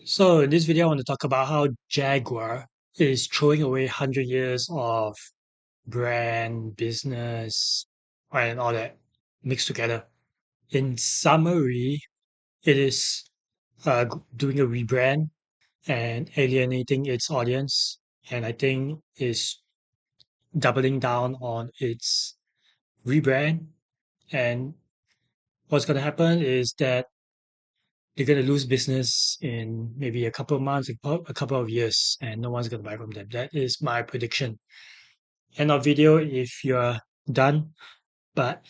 So in this video, I want to talk about how Jaguar is throwing away 100 years of brand, business, and all that mixed together. In summary, it is doing a rebrand and alienating its audience, and I think is doubling down on its rebrand. And what's going to happen is that they're going to lose business in maybe a couple of months, a couple of years, and no one's going to buy from them. That is my prediction. End of video if you're done. But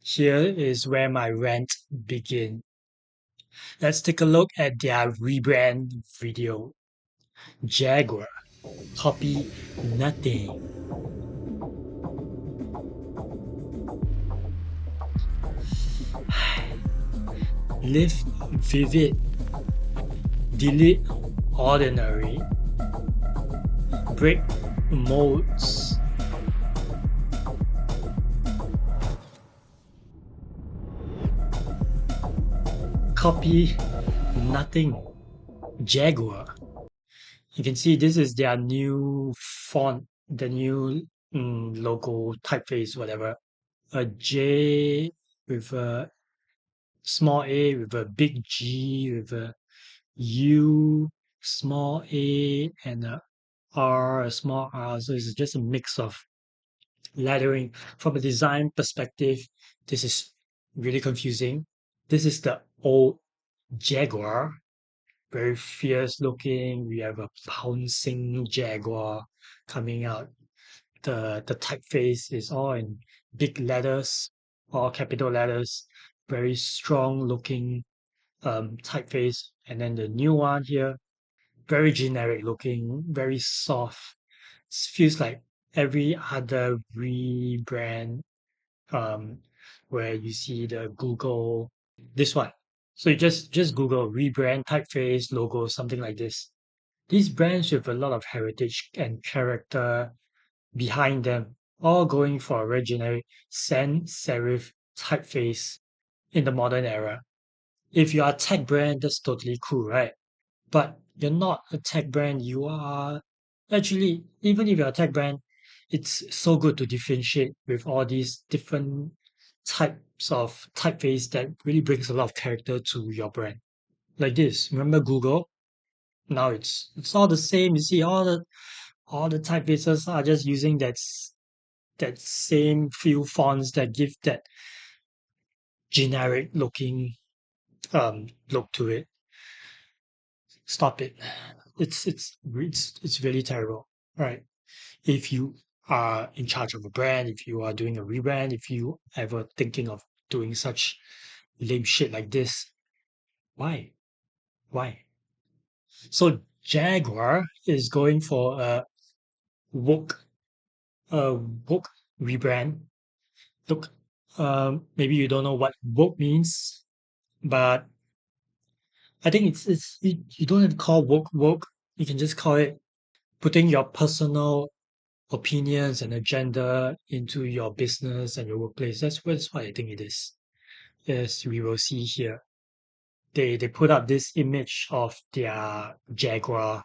here is where my rant begins. Let's take a look at their rebrand video. Jaguar, copy nothing. Live vivid, delete ordinary, break modes. Copy nothing. Jaguar. You can see this is their new font, the new logo, typeface, whatever. A J with a small a with a big G with a U small a and a R, a small r. So it's just a mix of lettering. From a design perspective, this is really confusing. This is the old Jaguar, very fierce looking. We have a pouncing jaguar coming out. The typeface is all in big letters, all capital letters, very strong looking typeface. And then the new one here, very generic looking, very soft. Feels like every other rebrand um where you see the Google this one. So you just Google rebrand, typeface, logo, something like this. These brands with a lot of heritage and character behind them, all going for a very generic sans serif typeface in the modern era. If you are a tech brand, that's totally cool, right? But you're not a tech brand, you are actually, even if you're a tech brand, it's so good to differentiate with all these different types of typeface that really brings a lot of character to your brand. Like this, remember Google? Now it's all the same. You see, all the typefaces are just using that same few fonts that give that generic looking look to it. Stop it. It's really terrible. Right. If you are in charge of a brand, if you are doing a rebrand, if you ever thinking of doing such lame shit like this, why? Why? So Jaguar is going for woke a woke rebrand. Look, maybe you don't know what woke means, but I think you don't have to call woke. You can just call it putting your personal opinions and agenda into your business and your workplace. That's what I think it is. As we will see here, they put up this image of their Jaguar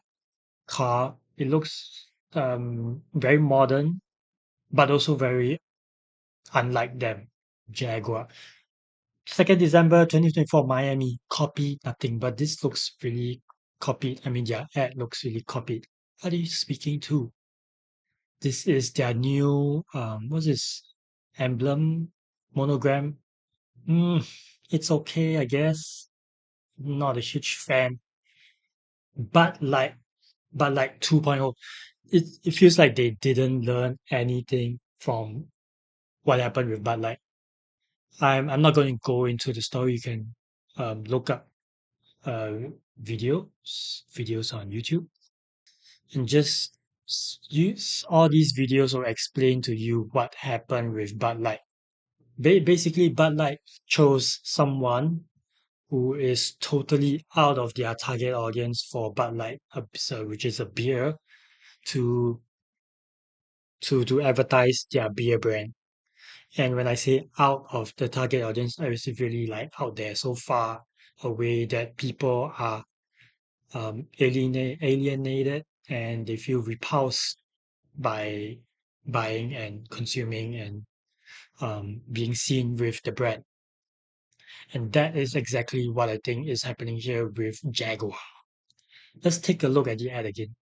car. It looks very modern, but also very unlike them. Jaguar. 2nd December 2024, Miami. Copy nothing, but this looks really copied. I mean, their ad looks really copied. What are you speaking to? This is their new what's this emblem monogram. Mm, it's okay, I guess. Not a huge fan, but like 2.0, it feels like they didn't learn anything from what happened with Bud Light. I'm not going to go into the story. You can look up uh videos on YouTube and just use all these videos will explain to you what happened with Bud Light. Basically, Bud Light chose someone who is totally out of their target audience for Bud Light, which is a beer, to to advertise their beer brand. And when I say out of the target audience, I was really like out there, so far away that people are alienated, and they feel repulsed by buying and consuming and being seen with the brand. And that is exactly what I think is happening here with Jaguar. Let's take a look at the ad again.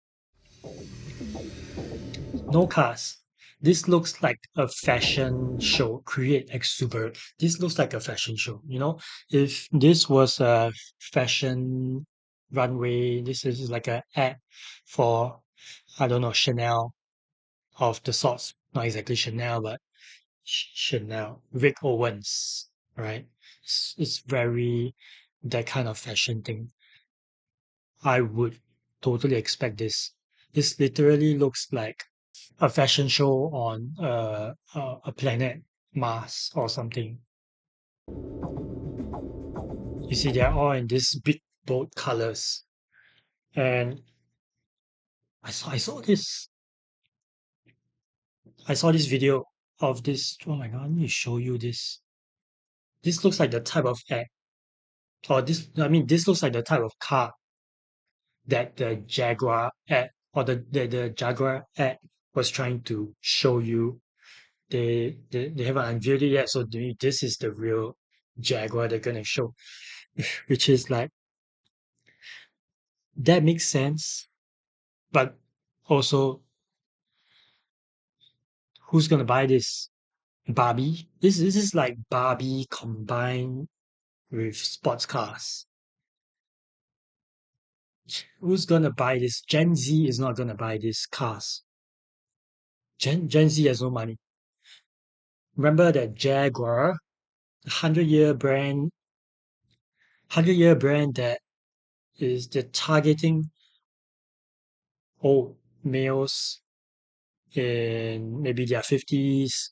No cars. This looks like a fashion show. Create exuberant. This looks like a fashion show. If this was a fashion runway, this is like an ad for, I don't know, Chanel of the sorts. Not exactly Chanel, but Chanel. Rick Owens, right? It's very that kind of fashion thing. I would totally expect this. This literally looks like a fashion show on a planet Mars or something. You see, they're all in these big bold colors, and I saw this video of this. Oh my god! Let me show you this. This looks like the type of ad, or this. I mean, this looks like the type of car that the Jaguar ad or the Jaguar ad was trying to show you. They haven't unveiled it yet, so this is the real Jaguar they're gonna show, which is like that makes sense, but also who's gonna buy this? Barbie? This is like Barbie combined with sports cars. Who's gonna buy this? Gen Z is not gonna buy these cars. Gen Z has no money. Remember that Jaguar, 100-year brand, 100-year brand that is the targeting old males in maybe their 50s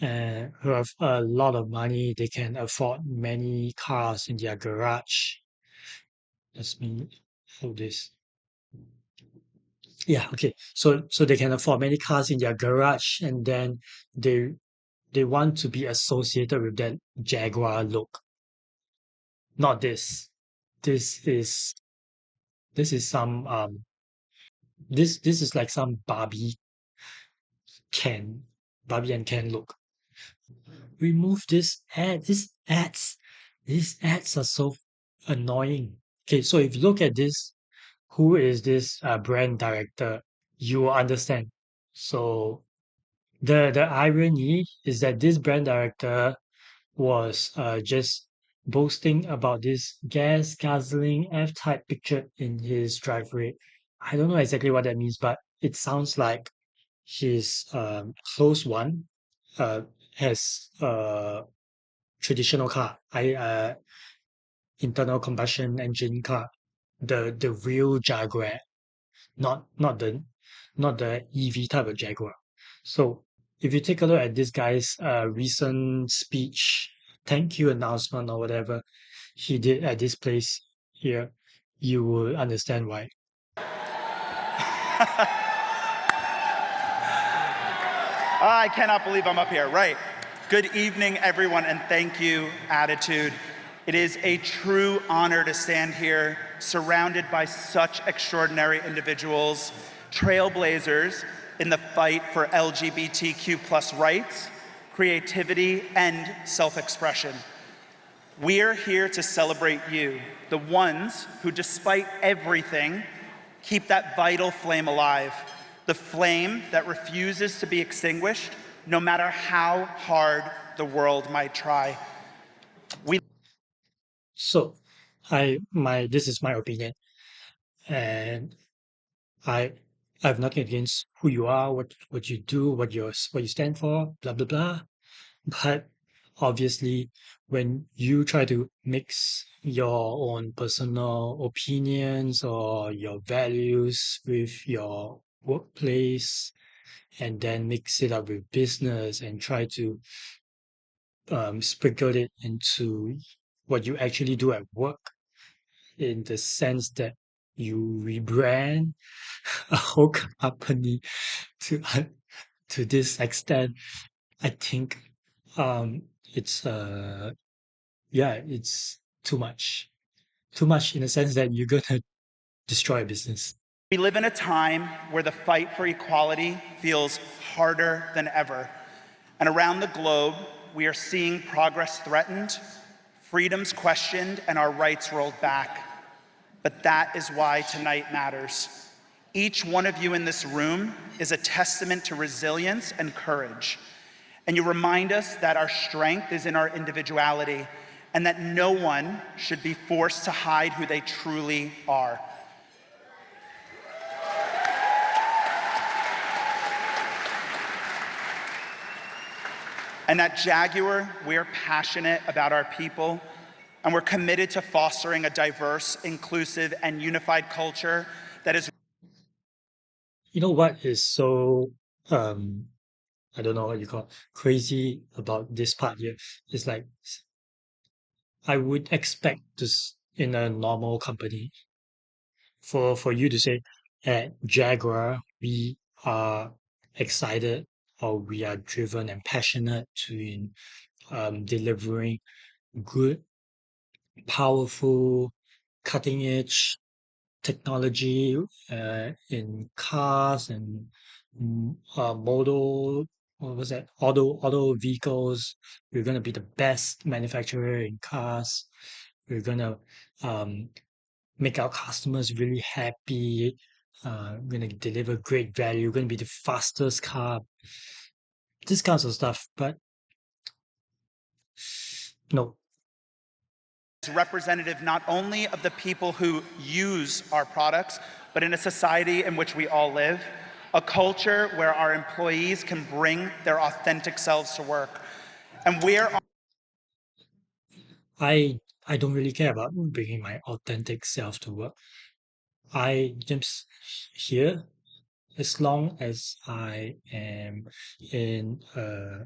and who have a lot of money. They can afford many cars in their garage. Let me hold this. Yeah, okay. So they can afford many cars in their garage, and then they they want to be associated with that Jaguar look. Not this. This is this is some this is like some Ken, Barbie and Ken look. Remove this ad. These ads are so annoying. Okay, so if you look at this, who is this brand director? You will understand. So the irony is that this brand director was just boasting about this gas guzzling F-type picture in his driveway. I don't know exactly what that means, but it sounds like his close one uh, has a traditional car, internal combustion engine car, the real Jaguar, not the EV type of Jaguar. So if you take a look at this guy's recent speech, thank you announcement or whatever he did at this place here, you will understand why. I cannot believe I'm up here. Right. Good evening, everyone, and thank you, Attitude. It is a true honor to stand here surrounded by such extraordinary individuals, trailblazers in the fight for LGBTQ plus rights, creativity, and self-expression. We are here to celebrate you, the ones who, despite everything, keep that vital flame alive, the flame that refuses to be extinguished, no matter how hard the world might try. So this is my opinion, and I I have nothing against who you are, what you do, what you stand for, blah blah blah. But obviously, when you try to mix your own personal opinions or your values with your workplace and then mix it up with business and try to sprinkle it into what you actually do at work in the sense that you rebrand a whole company to to this extent, I think it's yeah, it's too much. Too much in the sense that you're gonna destroy a business. We live in a time where the fight for equality feels harder than ever. And around the globe, we are seeing progress threatened, freedoms questioned, and our rights rolled back. But that is why tonight matters. Each one of you in this room is a testament to resilience and courage. And you remind us that our strength is in our individuality and that no one should be forced to hide who they truly are. And at JaGuar, we are passionate about our people, and we're committed to fostering a diverse, inclusive, and unified culture that is. You know what is so I don't know what you call crazy about this part here? It's like I would expect this in a normal company for you to say at Jaguar we are excited or we are driven and passionate to delivering good, powerful, cutting edge technology in cars and model what was that auto vehicles. We're going to be the best manufacturer in cars. We're going to um, make our customers really happy. We're going to deliver great value. We're going to be the fastest car. This kinds of stuff. But no, Representative not only of the people who use our products, but in a society in which we all live, a culture where our employees can bring their authentic selves to work. And we're I don't really care about bringing my authentic self to work. I just here as long as I am in a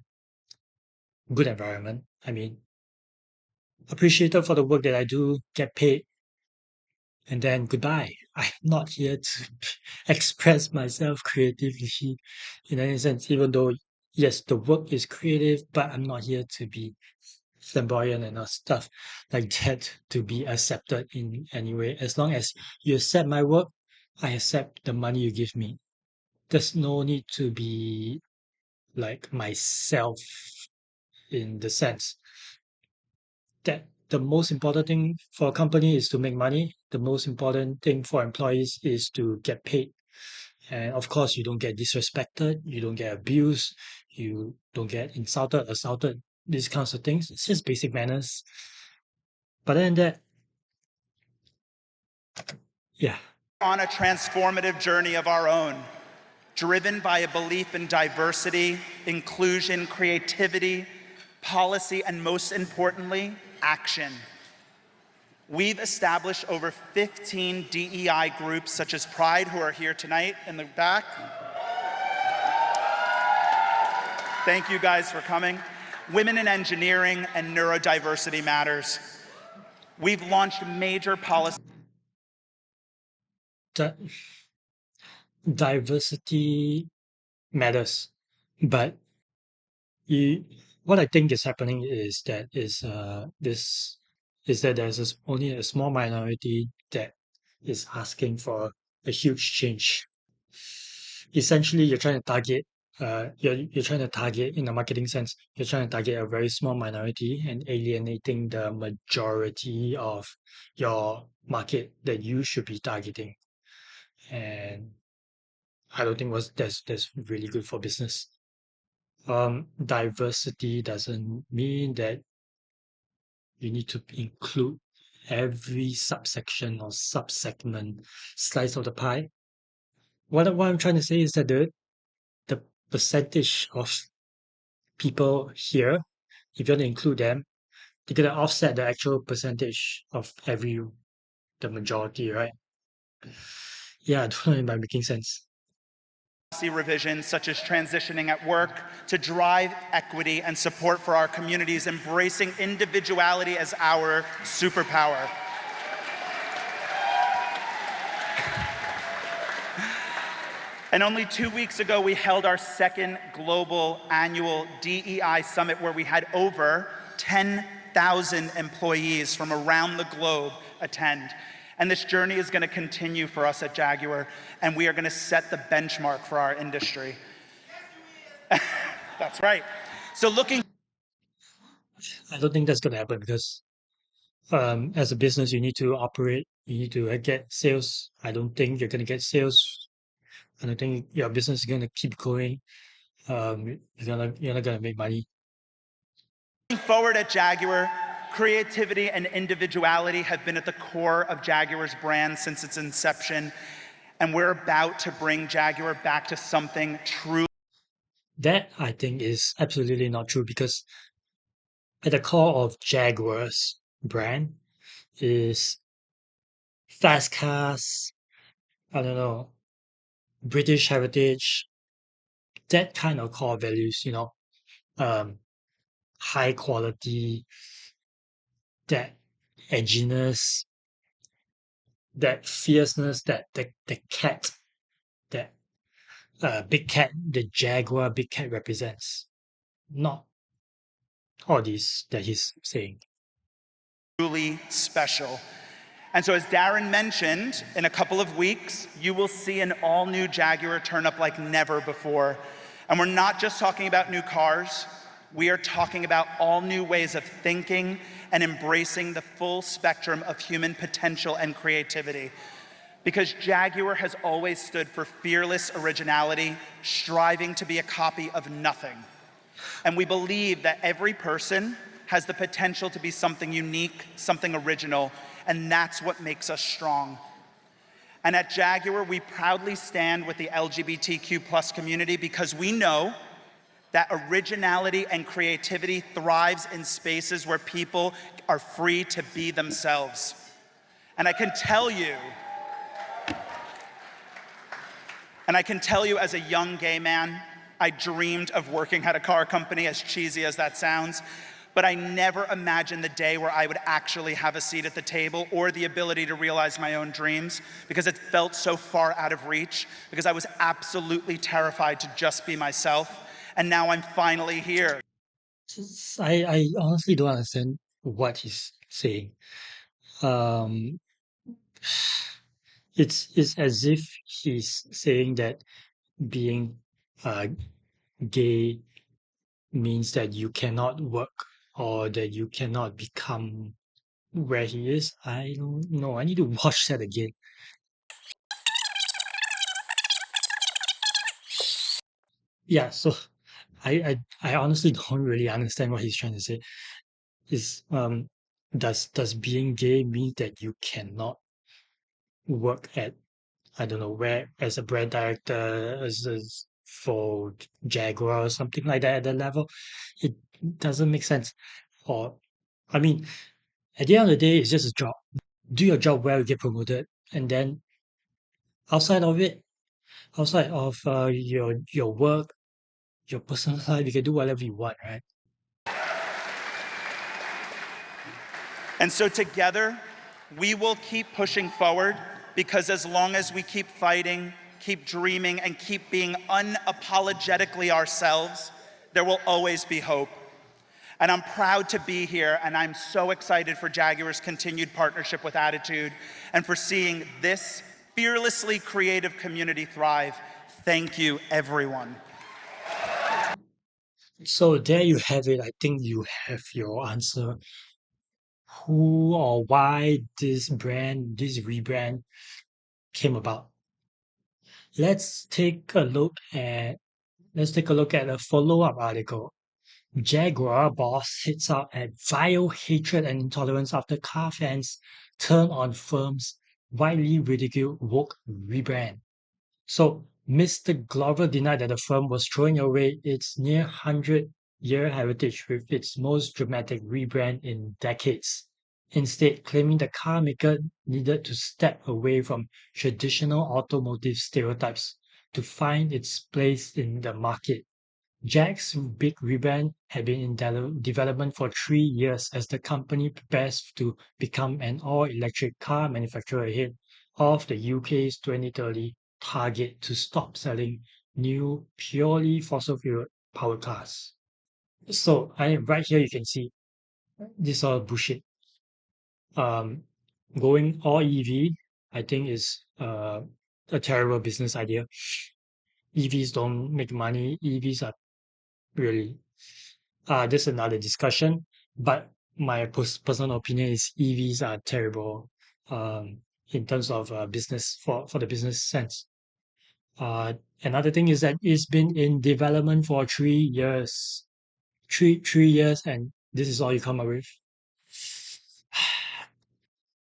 good environment. I mean, appreciated for the work that I do, get paid, and then goodbye. I'm not here to express myself creatively in any sense, even though, yes, the work is creative, but I'm not here to be flamboyant and stuff like that to be accepted in any way. As long as you accept my work, I accept the money you give me. There's no need to be like myself in the sense that the most important thing for a company is to make money. The most important thing for employees is to get paid. And of course, you don't get disrespected, you don't get abused, you don't get insulted, assaulted, these kinds of things. It's just basic manners. But then that, yeah, on a transformative journey of our own, driven by a belief in diversity, inclusion, creativity, policy, and most importantly, action. We've established over 15 DEI groups such as Pride, who are here tonight in the back. Thank you guys for coming. Women in Engineering and Neurodiversity Matters. We've launched major policies. Diversity matters, but you, what I think is happening is that there's only a small minority that is asking for a huge change. Essentially, you're trying to target in a marketing sense. You're trying to target a very small minority and alienating the majority of your market that you should be targeting. And I don't think that's really good for business. Diversity doesn't mean that you need to include every subsection or subsegment slice of the pie. What I'm trying to say is that the percentage of people here, if you want to include them, you're gonna offset the actual percentage of the majority, right? Yeah, I don't know if I'm making sense. Revisions such as transitioning at work to drive equity and support for our communities, embracing individuality as our superpower. And only 2 weeks ago, we held our second global annual DEI summit where we had over 10,000 employees from around the globe attend. And this journey is going to continue for us at Jaguar, and we are going to set the benchmark for our industry. That's right. So looking, I don't think that's going to happen because as a business, you need to operate, you need to get sales. I don't think you're going to get sales. I don't think your business is going to keep going. You're not going to make money. forward at Jaguar, creativity and individuality have been at the core of Jaguar's brand since its inception, and we're about to bring Jaguar back to something true. That I think is absolutely not true because at the core of Jaguar's brand is fast cars, I don't know, British heritage, that kind of core values, um, high quality, that edginess, that fierceness, that the cat, that big cat, the Jaguar big cat represents. Not all these that he's saying. Truly special. And so, as Darren mentioned, in a couple of weeks, you will see an all-new Jaguar turn up like never before. And we're not just talking about new cars, we are talking about all new ways of thinking and embracing the full spectrum of human potential and creativity. Because Jaguar has always stood for fearless originality, striving to be a copy of nothing. And we believe that every person has the potential to be something unique, something original, and that's what makes us strong. And at Jaguar, we proudly stand with the LGBTQ+ community because we know that originality and creativity thrives in spaces where people are free to be themselves. And I can tell you as a young gay man, I dreamed of working at a car company, as cheesy as that sounds, but I never imagined the day where I would actually have a seat at the table or the ability to realize my own dreams because it felt so far out of reach, because I was absolutely terrified to just be myself. And now I'm finally here. I honestly don't understand what he's saying. Um, it's as if he's saying that being gay means that you cannot work or that you cannot become where he is. I don't know. I need to watch that again. Yeah, so I honestly don't really understand what he's trying to say. Is does being gay mean that you cannot work at, I don't know, where as a brand director for Jaguar or something like that at that level? It doesn't make sense. Or I mean, at the end of the day, it's just a job. Do your job well, get promoted, and then outside of it, outside of your work, your personal life, you can do whatever you want, right? And so together, we will keep pushing forward, because as long as we keep fighting, keep dreaming, and keep being unapologetically ourselves, there will always be hope. And I'm proud to be here, and I'm so excited for Jaguar's continued partnership with Attitude and for seeing this fearlessly creative community thrive. Thank you, everyone. So there you have it. I think you have your answer. Who or why this rebrand came about. Let's take a look at a follow-up article. Jaguar boss hits out at vile hatred and intolerance after car fans turn on firm's widely ridiculed woke rebrand. So Mr. Glover denied that the firm was throwing away its near 100-year heritage with its most dramatic rebrand in decades, instead claiming the car maker needed to step away from traditional automotive stereotypes to find its place in the market. Jack's big rebrand had been in development for 3 years as the company prepares to become an all-electric car manufacturer ahead of the UK's 2030 target to stop selling new purely fossil fuel powered cars. So right here you can see this is all bullshit. Um, Going all EV, I think is a terrible business idea. EVs don't make money. EVs are really this is another discussion. But my personal opinion is EVs are terrible in terms of business for the business sense. Uh, Another thing is that it's been in development for 3 years, three years, and this is all you come up with.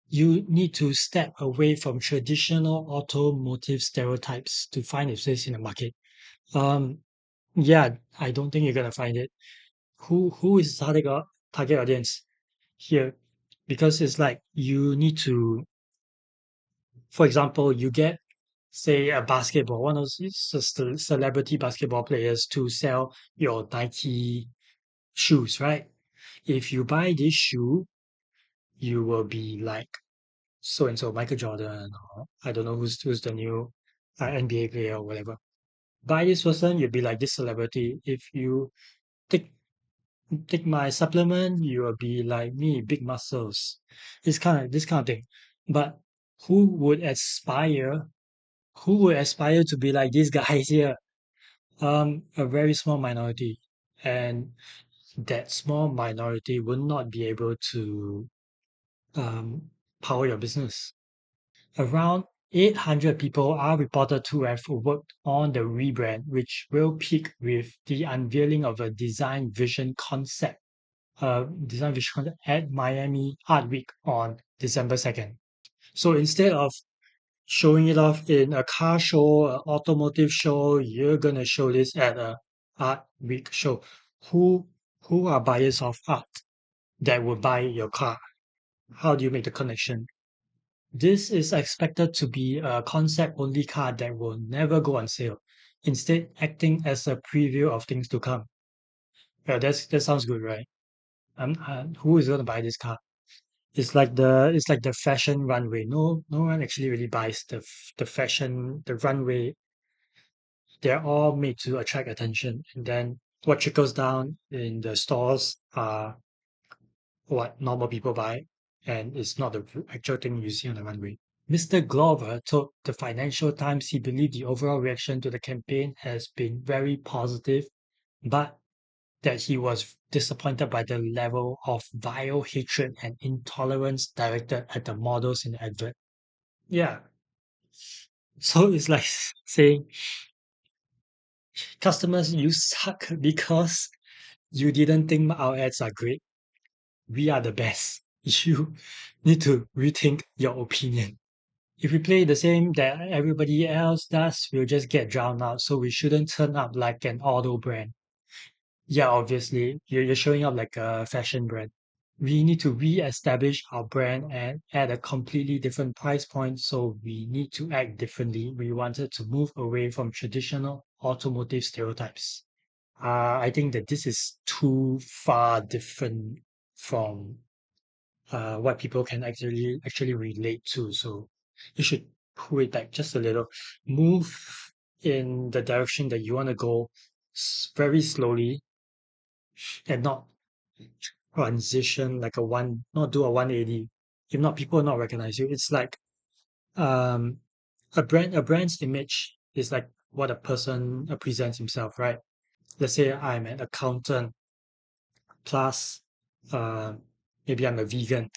You need to step away from traditional automotive stereotypes to find a place in the market. Um, yeah, I don't think you're gonna find it. Who is target audience here? Because it's like you need to, for example, you get say a basketball, one of those celebrity basketball players to sell your Nike shoes, right? If you buy this shoe, you will be like so and so Michael Jordan, or I don't know who's the new NBA player or whatever. Buy this person, you'll be like this celebrity. If you take take my supplement, you will be like me, big muscles. It's kind of this kind of thing. But who would aspire? Who would aspire to be like these guys here? A very small minority, and that small minority will not be able to power your business. Around 800 people are reported to have worked on the rebrand, which will peak with the unveiling of a design vision concept at Miami Art Week on December 2nd. So instead of showing it off in a car show, an automotive show, you're gonna show this at a art week show. Who who are buyers of art that will buy your car? How do you make the connection? This is expected to be a concept-only car that will never go on sale, instead acting as a preview of things to come. Yeah, that sounds good, right? Who is going to buy this car? It's like the fashion runway. No one actually really buys the runway. They're all made to attract attention, and then what trickles down in the stores are what normal people buy, and it's not the actual thing you see on the runway. Mr. Glover told the Financial Times he believed the overall reaction to the campaign has been very positive, but that he was disappointed by the level of vile hatred and intolerance directed at the models in the advert. Yeah. So it's like saying, customers, you suck because you didn't think our ads are great. We are the best. You need to rethink your opinion. If we play the same that everybody else does, we'll just get drowned out. So we shouldn't turn up like an auto brand. Yeah, obviously, you're showing up like a fashion brand. We need to re-establish our brand and at a completely different price point. So we need to act differently. We wanted to move away from traditional automotive stereotypes. I think that this is too far different from what people can actually relate to. So you should pull it back just a little, move in the direction that you want to go very slowly, and not transition like not do a 180. If not, people will not recognize you. It's like um, a brand's image is like what a person presents himself, right? Let's say I'm an accountant plus uh, maybe I'm a vegan.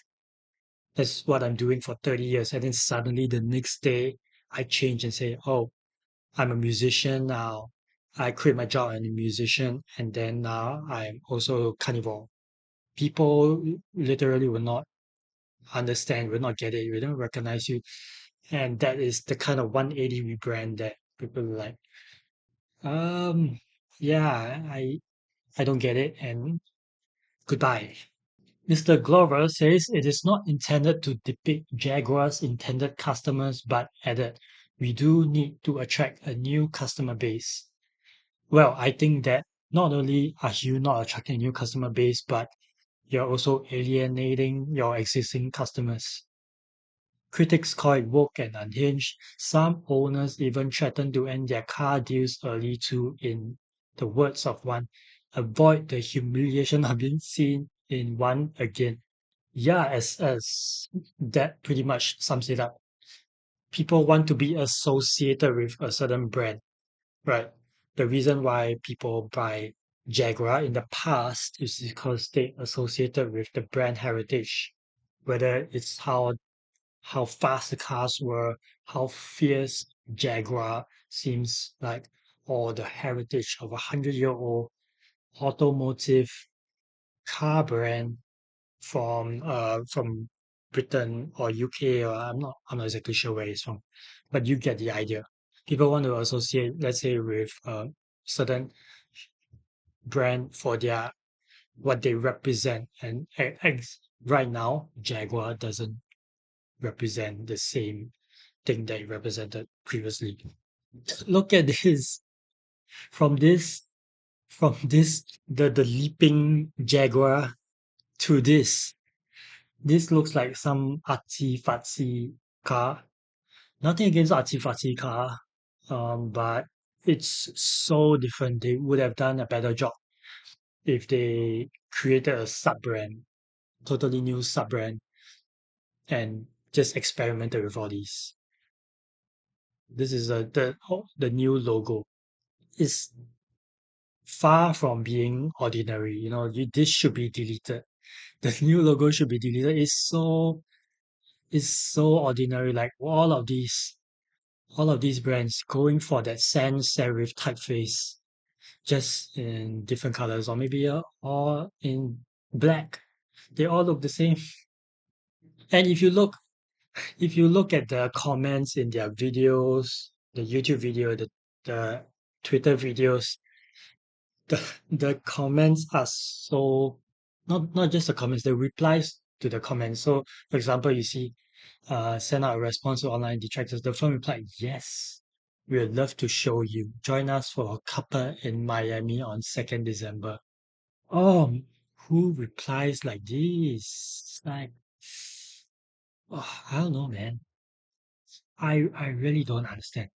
That's what I'm doing for 30 years. And then suddenly the next day I change and say, oh, I'm a musician now. I quit my job as a musician, and then now I'm also a carnivore. People literally will not understand, will not get it, will not recognize you. And that is the kind of 180 rebrand that people are like, um, yeah, I don't get it, and goodbye. Mr. Glover says it is not intended to depict Jaguar's intended customers, but added, we do need to attract a new customer base. Well, I think that not only are you not attracting a new customer base, but you're also alienating your existing customers. Critics call it woke and unhinged. Some owners even threaten to end their car deals early to, in the words of one, avoid the humiliation of being seen in one again. Yeah, as that pretty much sums it up. People want to be associated with a certain brand, right? The reason why people buy Jaguar in the past is because they associated with the brand heritage, whether it's how fast the cars were, how fierce Jaguar seems like, or the heritage of 100-year-old automotive car brand from Britain or UK, or I'm not exactly sure where it's from, but you get the idea. People want to associate, let's say, with certain brand for their what they represent, and right now Jaguar doesn't represent the same thing that it represented previously. Look at this from this from this the leaping Jaguar to this. This looks like some artsy fartsy car. Nothing against artsy fartsy car, but it's so different. They would have done a better job if they created a sub brand, totally new sub brand, and just experimented with all these. This is the new logo. It's far from being ordinary. This should be deleted. The new logo should be deleted. It's so ordinary. Like all of these brands going for that sans serif typeface, just in different colors, or maybe all in black. They all look the same. And if you look at the comments in their videos, the YouTube video, the Twitter videos, the comments are so not just the comments, the replies to the comments. So, for example, you see, send out a response to online detractors. The firm replied, "Yes, we would love to show you. Join us for a cuppa in Miami on 2nd December." Oh, who replies like this? Like, oh, I don't know, man. I really don't understand.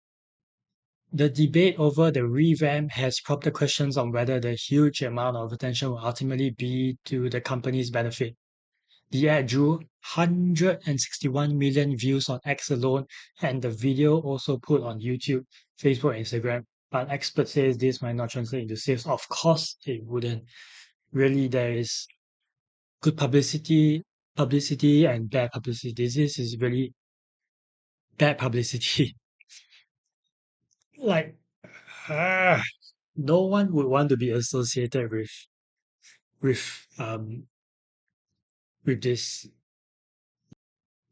The debate over the revamp has prompted questions on whether the huge amount of attention will ultimately be to the company's benefit. The ad drew 161 million views on X alone, and the video also put on YouTube, Facebook, and Instagram. But experts say this might not translate into sales. Of course, it wouldn't. Really, there is good publicity, and bad publicity. This is really bad publicity. Like, ah, no one would want to be associated with um with this.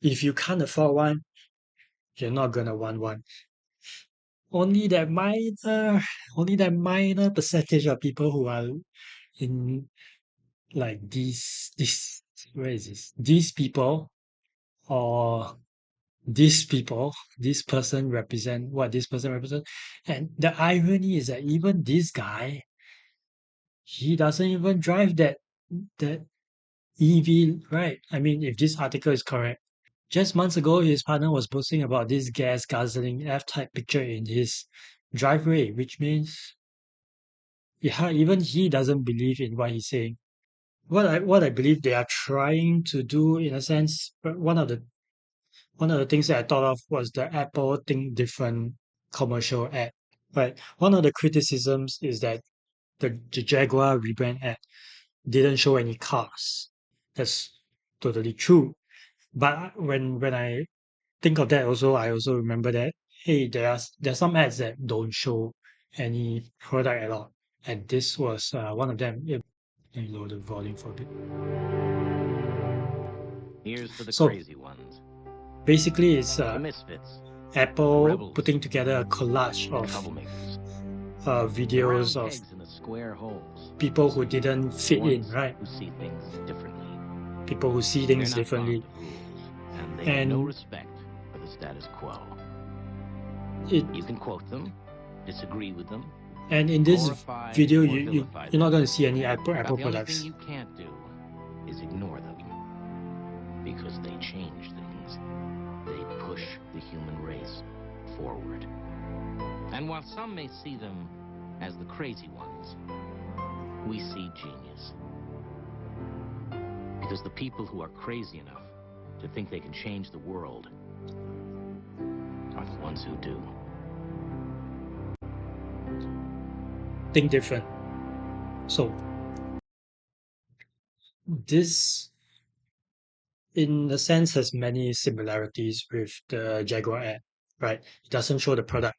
If you can't afford one, you're not gonna want one. Only that minor, only that minor percentage of people who are in like these where is this? These people or these people, this person represent what this person represent. And the irony is that even this guy, he doesn't even drive that EV, right? I mean, if this article is correct. Just months ago, his partner was boasting about this gas guzzling F-type picture in his driveway, which means, yeah, even he doesn't believe in what he's saying. What I believe they are trying to do, in a sense, but one of the things that I thought of was the Apple Think Different commercial ad. Right. One of the criticisms is that the Jaguar rebrand ad didn't show any cars. That's totally true. But when I think of that also, I also remember that, hey, there are some ads that don't show any product at all, and this was one of them. Yeah, let me lower the volume for a bit. Here's to the So crazy ones, basically, it's the misfits, Apple rebels, putting together a collage the of troublemakers, the videos round of pegs in the square holes, people who didn't the fit in, ones right? who see things differently. People who see They're things not fond differently, of rules, and they have no and respect for the status quo. it You can quote them, disagree with them, and in this glorify video, or you're vilify not them. going to see any Apple About the only thing products. you can't do is ignore them, because they change things. They push the human race forward. And while some may see them as the crazy ones, we see genius. Because the people who are crazy enough to think they can change the world are the ones who do. Think different. So this, in a sense, has many similarities with the Jaguar ad, right? It doesn't show the product.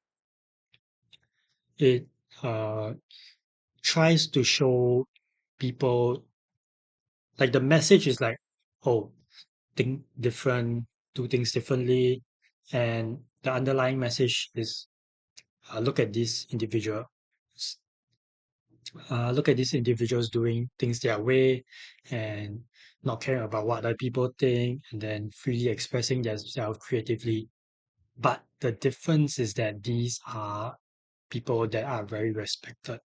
It tries to show people, like the message is like, oh, think different, do things differently, and the underlying message is, look at this individual, look at these individuals doing things their way and not caring about what other people think, and then freely expressing themselves creatively. But the difference is that these are people that are very respected,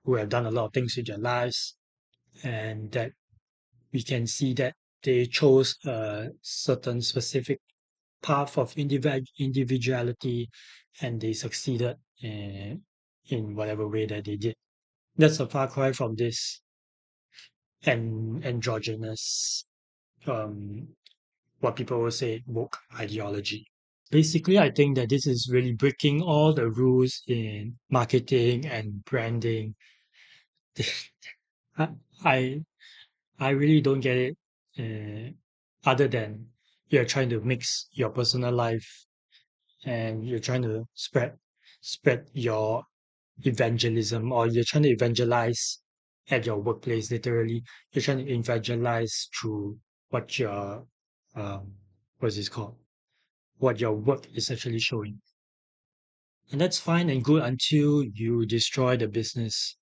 who have done a lot of things with their lives, and that we can see that they chose a certain specific path of individuality, and they succeeded in whatever way that they did. That's a far cry from this androgynous, um, what people will say, woke ideology. Basically, I think that this is really breaking all the rules in marketing and branding. I I I really don't get it. Other than you're trying to mix your personal life and you're trying to spread your evangelism, or you're trying to evangelize at your workplace. Literally, you're trying to evangelize through what your what's this called? What your work is actually showing. And that's fine and good until you destroy the business.